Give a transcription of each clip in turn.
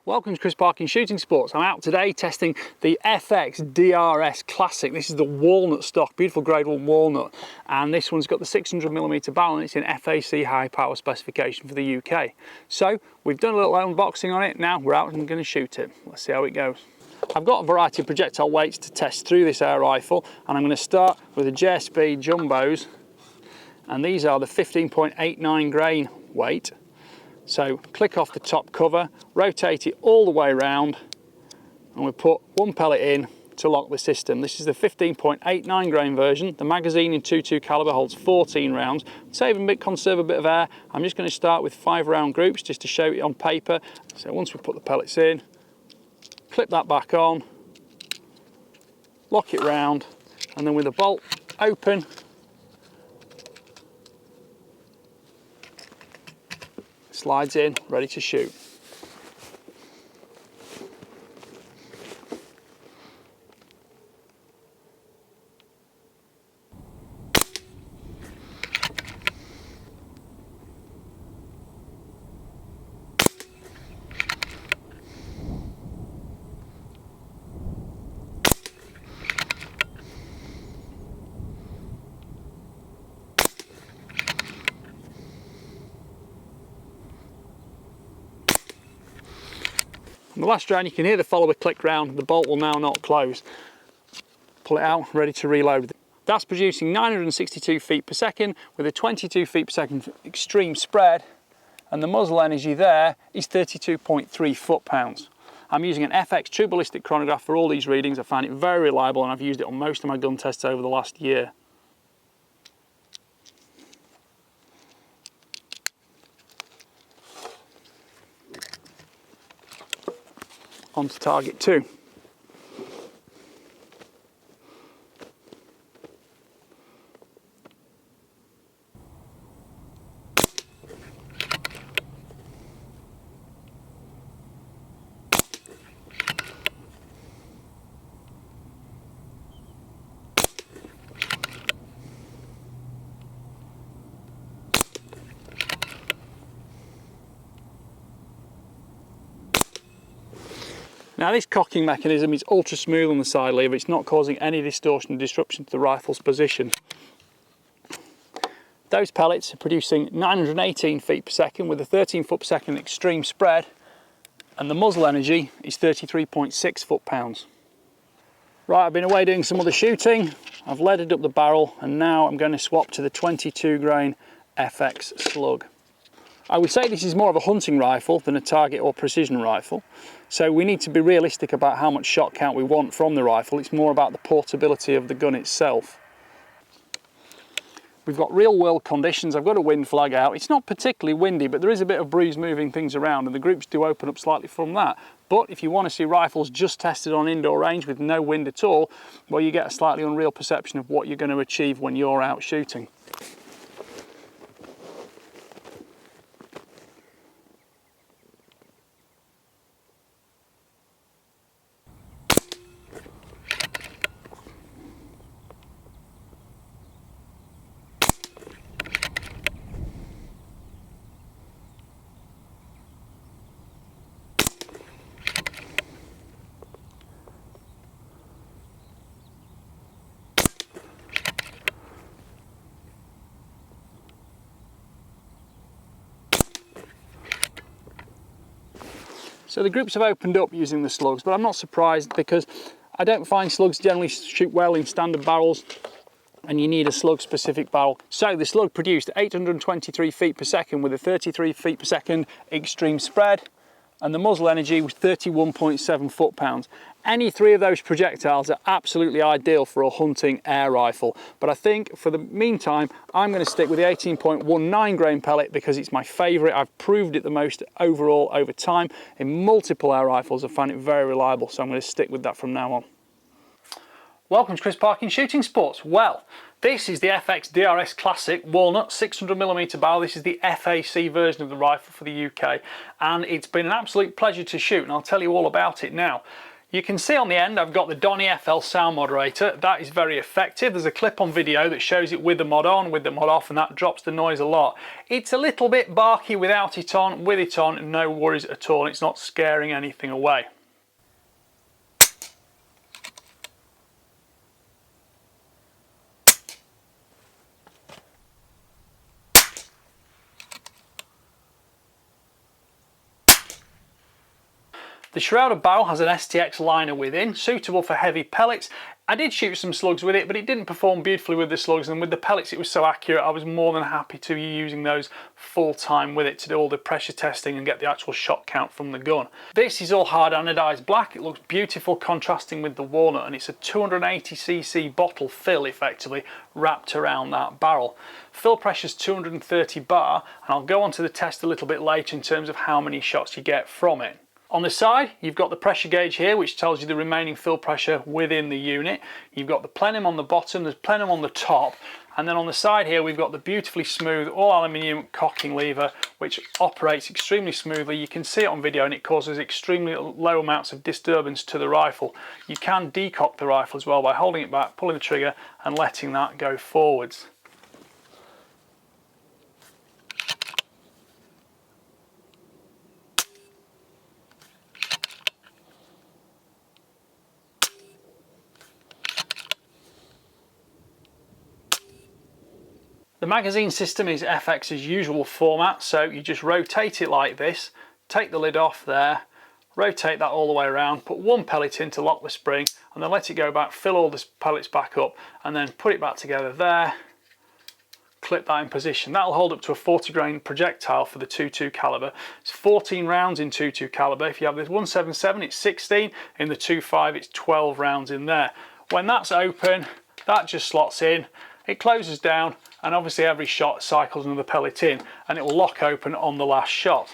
Welcome to Chris Parkin Shooting Sports. I'm out today testing the FX DRS Classic. This is the walnut stock, beautiful grade 1 walnut, and this one's got the 600mm barrel and it's in FAC high power specification for the UK. So we've done a little unboxing on it, now we're out and going to shoot it. Let's see how it goes. I've got a variety of projectile weights to test through this air rifle, and I'm going to start with the JSB Jumbos, and these are the 15.89 grain weight. So click off the top cover, rotate it all the way around, and we put one pellet in to lock the system. This is the 15.89 grain version. The magazine in 22 caliber holds 14 rounds. Conserve a bit of air. I'm just going to start with 5-round groups just to show it on paper. So once we put the pellets in, clip that back on, lock it round, and then with the bolt open, slides in, ready to shoot. On the last round you can hear the follower click round, the bolt will now not close. Pull it out, ready to reload. That's producing 962 feet per second with a 22 feet per second extreme spread, and the muzzle energy there is 32.3 foot-pounds. I'm using an FX true ballistic chronograph for all these readings. I find it very reliable and I've used it on most of my gun tests over the last year. On to target 2. Now this cocking mechanism is ultra smooth on the side lever, it's not causing any distortion or disruption to the rifle's position. Those pellets are producing 918 feet per second with a 13 foot per second extreme spread, and the muzzle energy is 33.6 foot-pounds. Right, I've been away doing some other shooting, I've leaded up the barrel, and now I'm going to swap to the 22 grain FX slug. I would say this is more of a hunting rifle than a target or precision rifle, so we need to be realistic about how much shot count we want from the rifle. It's more about the portability of the gun itself. We've got real world conditions. I've got a wind flag out. It's not particularly windy, but there is a bit of breeze moving things around, and the groups do open up slightly from that. But if you want to see rifles just tested on indoor range with no wind at all, well, you get a slightly unreal perception of what you're going to achieve when you're out shooting. So the groups have opened up using the slugs, but I'm not surprised because I don't find slugs generally shoot well in standard barrels, and you need a slug specific barrel. So the slug produced 823 feet per second with a 33 feet per second extreme spread, and the muzzle energy was 31.7 foot-pounds. Any three of those projectiles are absolutely ideal for a hunting air rifle, but I think for the meantime I'm going to stick with the 18.19 grain pellet because it's my favourite. I've proved it the most overall over time in multiple air rifles. I find it very reliable, so I'm going to stick with that from now on. Welcome to Chris Parkin Shooting Sports. Well, this is the FX DRS Classic Walnut 600mm barrel. This is the FAC version of the rifle for the UK, and it's been an absolute pleasure to shoot, and I'll tell you all about it now. You can see on the end I've got the Donny FL sound moderator. That is very effective. There's a clip on video that shows it with the mod on, with the mod off, and that drops the noise a lot. It's a little bit barky without it on. With it on, no worries at all. It's not scaring anything away. The shrouded barrel has an STX liner within, suitable for heavy pellets. I did shoot some slugs with it, but it didn't perform beautifully with the slugs, and with the pellets it was so accurate I was more than happy to be using those full time with it to do all the pressure testing and get the actual shot count from the gun. This is all hard anodized black. It looks beautiful contrasting with the walnut, and it's a 280cc bottle fill effectively wrapped around that barrel. Fill pressure is 230 bar, and I'll go on to the test a little bit later in terms of how many shots you get from it. On the side, you've got the pressure gauge here, which tells you the remaining fill pressure within the unit. You've got the plenum on the bottom, there's plenum on the top, and then on the side here we've got the beautifully smooth all aluminium cocking lever, which operates extremely smoothly. You can see it on video, and it causes extremely low amounts of disturbance to the rifle. You can decock the rifle as well by holding it back, pulling the trigger and letting that go forwards. The magazine system is FX's usual format, so you just rotate it like this, take the lid off there, rotate that all the way around, put one pellet in to lock the spring, and then let it go back, fill all the pellets back up, and then put it back together there, clip that in position. That'll hold up to a 40 grain projectile for the 22 caliber. It's 14 rounds in 22 caliber. If you have this 177, it's 16. In the 25, it's 12 rounds in there. When that's open, that just slots in, it closes down, and obviously every shot cycles another pellet in, and it will lock open on the last shot.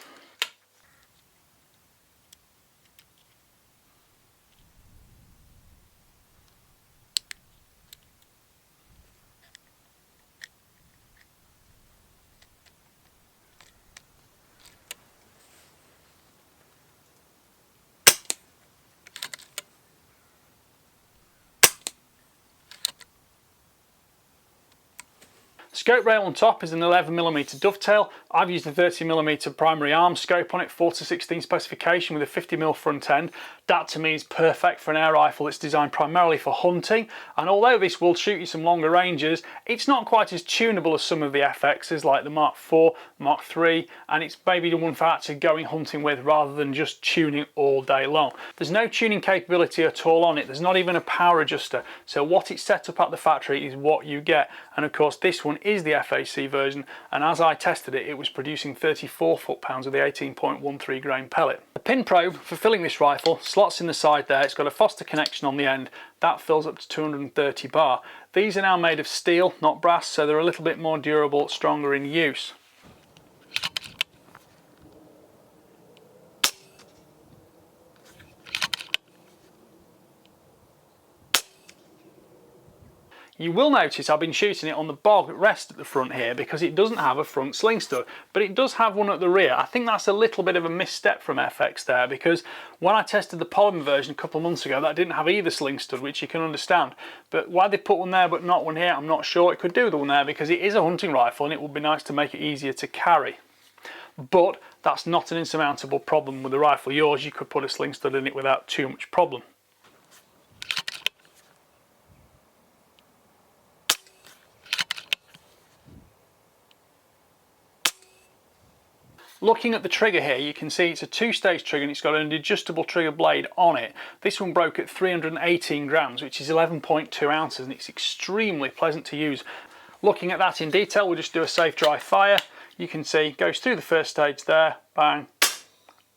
Scope rail on top is an 11mm dovetail. I've used a 30mm primary arm scope on it, 4:16 specification with a 50mm front end. That to me is perfect for an air rifle that's designed primarily for hunting, and although this will shoot you some longer ranges, it's not quite as tunable as some of the FXs like the Mark IV, Mark III, and it's maybe the one for actually going hunting with rather than just tuning all day long. There's no tuning capability at all on it. There's not even a power adjuster, so what it's set up at the factory is what you get. And of course this one is the FAC version, and as I tested it, it was producing 34 foot-pounds with the 18.13 grain pellet. The pin probe for filling this rifle slots in the side there. It's got a Foster connection on the end. That fills up to 230 bar. These are now made of steel, not brass, so they're a little bit more durable, stronger in use. You will notice I've been shooting it on the bog rest at the front here because it doesn't have a front sling stud, but it does have one at the rear. I think that's a little bit of a misstep from FX there, because when I tested the polymer version a couple of months ago, that didn't have either sling stud, which you can understand. But why they put one there but not one here, I'm not sure. It could do the one there because it is a hunting rifle and it would be nice to make it easier to carry. But that's not an insurmountable problem with the rifle. Yours, you could put a sling stud in it without too much problem. Looking at the trigger here, you can see it's a two-stage trigger and it's got an adjustable trigger blade on it. This one broke at 318 grams, which is 11.2 ounces, and it's extremely pleasant to use. Looking at that in detail, we'll just do a safe dry fire. You can see it goes through the first stage there, bang,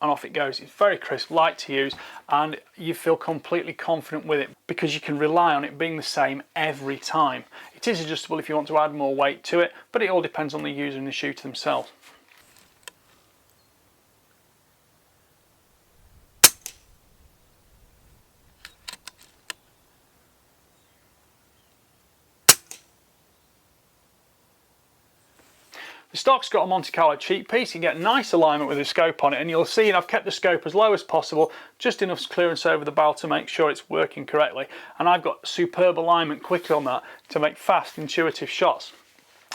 and off it goes. It's very crisp, light to use, and you feel completely confident with it because you can rely on it being the same every time. It is adjustable if you want to add more weight to it, but it all depends on the user and the shooter themselves. The stock's got a Monte Carlo cheek piece. You get nice alignment with the scope on it, and you'll see I've kept the scope as low as possible, just enough clearance over the barrel to make sure it's working correctly. And I've got superb alignment quickly on that to make fast, intuitive shots.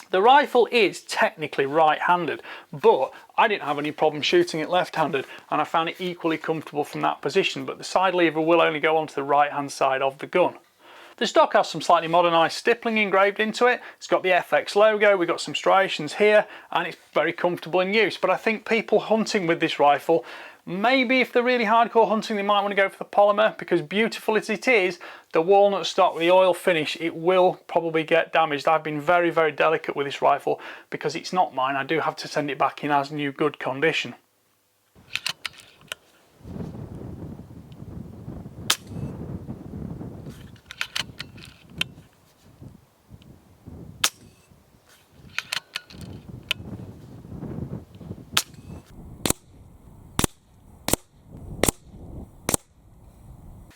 The rifle is technically right-handed, but I didn't have any problem shooting it left-handed, and I found it equally comfortable from that position, but the side lever will only go onto the right-hand side of the gun. The stock has some slightly modernised stippling engraved into it. It's got the FX logo, we've got some striations here, and it's very comfortable in use. But I think people hunting with this rifle, maybe if they're really hardcore hunting, they might want to go for the polymer, because beautiful as it is, the walnut stock with the oil finish, it will probably get damaged. I've been very, very delicate with this rifle because it's not mine. I do have to send it back in as new, good condition.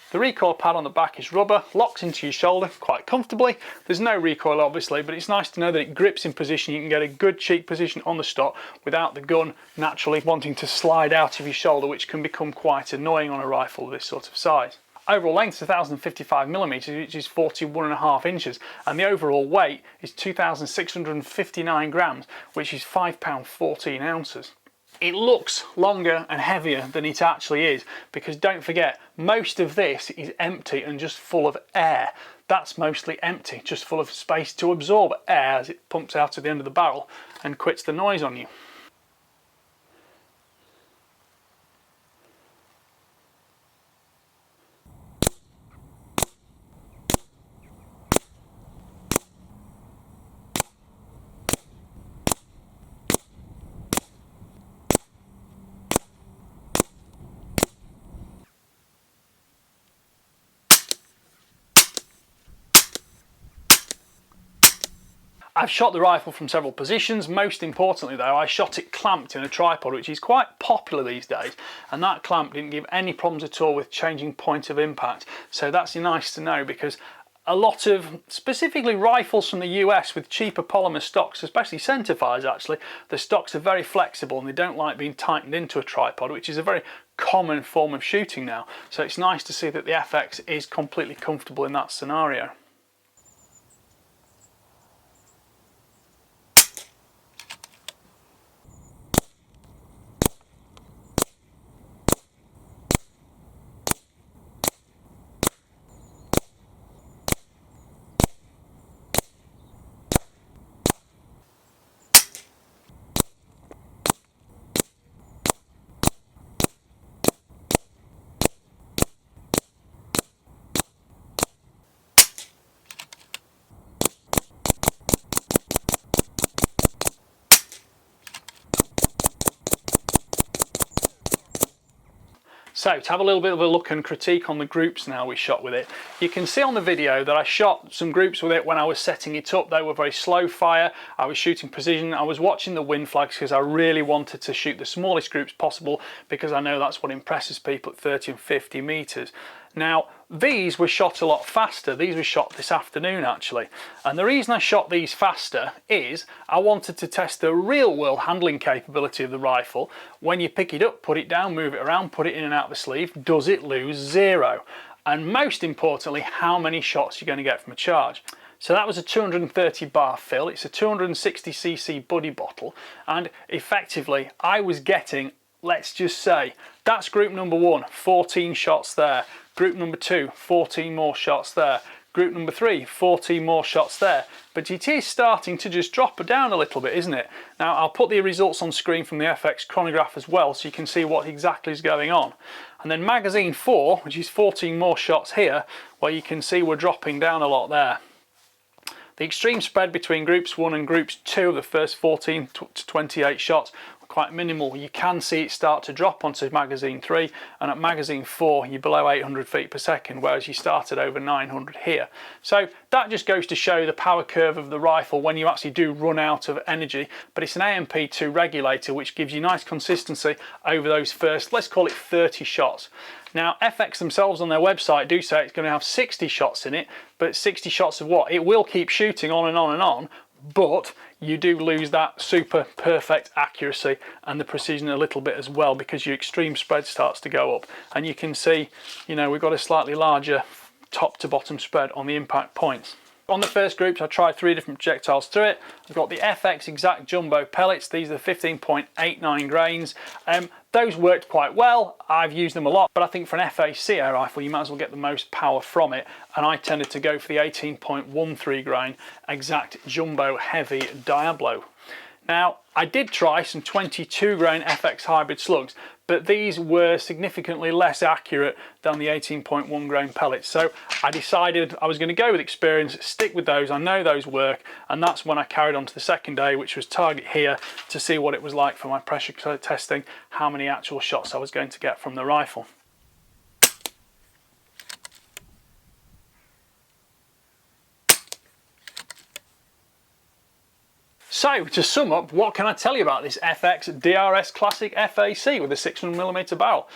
The recoil pad on the back is rubber, locks into your shoulder quite comfortably. There's no recoil obviously, but it's nice to know that it grips in position. You can get a good cheek position on the stock without the gun naturally wanting to slide out of your shoulder, which can become quite annoying on a rifle of this sort of size. Overall length is 1055mm, which is 41.5 inches, and the overall weight is 2,659 grams, which is £5 14 ounces. It looks longer and heavier than it actually is, because don't forget, most of this is empty and just full of air. That's mostly empty, just full of space to absorb air as it pumps out at the end of the barrel and quits the noise on you. I've shot the rifle from several positions. Most importantly though, I shot it clamped in a tripod, which is quite popular these days, and that clamp didn't give any problems at all with changing point of impact. So that's nice to know, because a lot of, specifically rifles from the US with cheaper polymer stocks, especially centerfires actually, the stocks are very flexible and they don't like being tightened into a tripod, which is a very common form of shooting now. So it's nice to see that the FX is completely comfortable in that scenario. So to have a little bit of a look and critique on the groups now we shot with it, you can see on the video that I shot some groups with it when I was setting it up. They were very slow fire, I was shooting precision, I was watching the wind flags because I really wanted to shoot the smallest groups possible, because I know that's what impresses people at 30 and 50 meters. Now these were shot a lot faster. These were shot this afternoon actually, and the reason I shot these faster is I wanted to test the real world handling capability of the rifle. When you pick it up, put it down, move it around, put it in and out of the sleeve, does it lose zero? And most importantly, how many shots you're going to get from a charge. So that was a 230 bar fill. It's a 260cc buddy bottle, and effectively I was getting, let's just say, that's group number 1, 14 shots there. Group number 2, 14 more shots there. Group number 3, 14 more shots there. But it is starting to just drop down a little bit, isn't it? Now I'll put the results on screen from the FX chronograph as well, so you can see what exactly is going on. And then magazine 4, which is 14 more shots here, where you can see we're dropping down a lot there. The extreme spread between groups 1 and groups 2 of the first 14 to 28 shots were quite minimal. You can see it start to drop onto magazine 3, and at magazine 4 you're below 800 feet per second, whereas you started over 900 here. So that just goes to show the power curve of the rifle when you actually do run out of energy. But it's an AMP2 regulator, which gives you nice consistency over those first, let's call it 30 shots. Now FX themselves on their website do say it's going to have 60 shots in it, but 60 shots of what? It will keep shooting on and on and on, but you do lose that super perfect accuracy and the precision a little bit as well, because your extreme spread starts to go up. And you can see, you know, we've got a slightly larger top to bottom spread on the impact points. On the first groups, I tried 3 different projectiles through it. I've got the FX Exact Jumbo pellets. These are 15.89 grains. Those worked quite well. I've used them a lot, but I think for an FAC air rifle, you might as well get the most power from it. And I tended to go for the 18.13 grain Exact Jumbo Heavy Diablo. Now, I did try some 22 grain FX hybrid slugs, but these were significantly less accurate than the 18.1 grain pellets. So I decided I was going to go with experience, stick with those. I know those work, and that's when I carried on to the second day, which was target here, to see what it was like for my pressure testing, how many actual shots I was going to get from the rifle. So, to sum up, what can I tell you about this FX DRS Classic FAC with a 600mm barrel?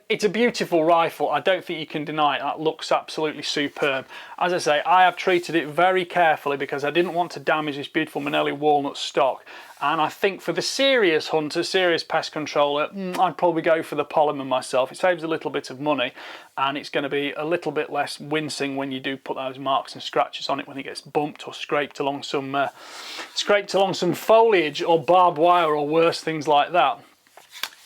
It's a beautiful rifle. I don't think you can deny it. That looks absolutely superb. As I say, I have treated it very carefully because I didn't want to damage this beautiful Manelli walnut stock. And I think for the serious hunter, serious pest controller, I'd probably go for the polymer myself. It saves a little bit of money, and it's going to be a little bit less wincing when you do put those marks and scratches on it when it gets bumped or scraped along some foliage or barbed wire or worse, things like that.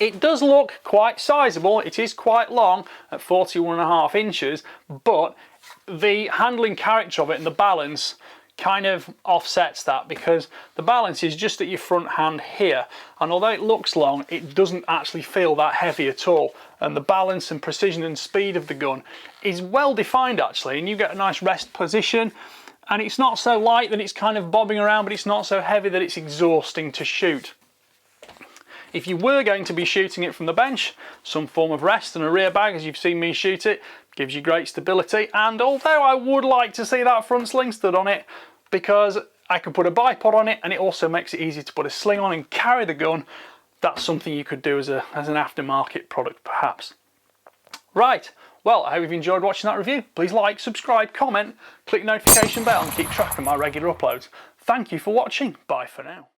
It does look quite sizable. It is quite long at 41.5 inches, but the handling character of it and the balance kind of offsets that, because the balance is just at your front hand here, and although it looks long, it doesn't actually feel that heavy at all. And the balance and precision and speed of the gun is well defined actually, and you get a nice rest position, and it's not so light that it's kind of bobbing around, but it's not so heavy that it's exhausting to shoot. If you were going to be shooting it from the bench, some form of rest and a rear bag, as you've seen me shoot it, gives you great stability. And although I would like to see that front sling stud on it, because I can put a bipod on it, and it also makes it easy to put a sling on and carry the gun, that's something you could do as an aftermarket product perhaps. Right, well, I hope you've enjoyed watching that review. Please like, subscribe, comment, click the notification bell and keep track of my regular uploads. Thank you for watching. Bye for now.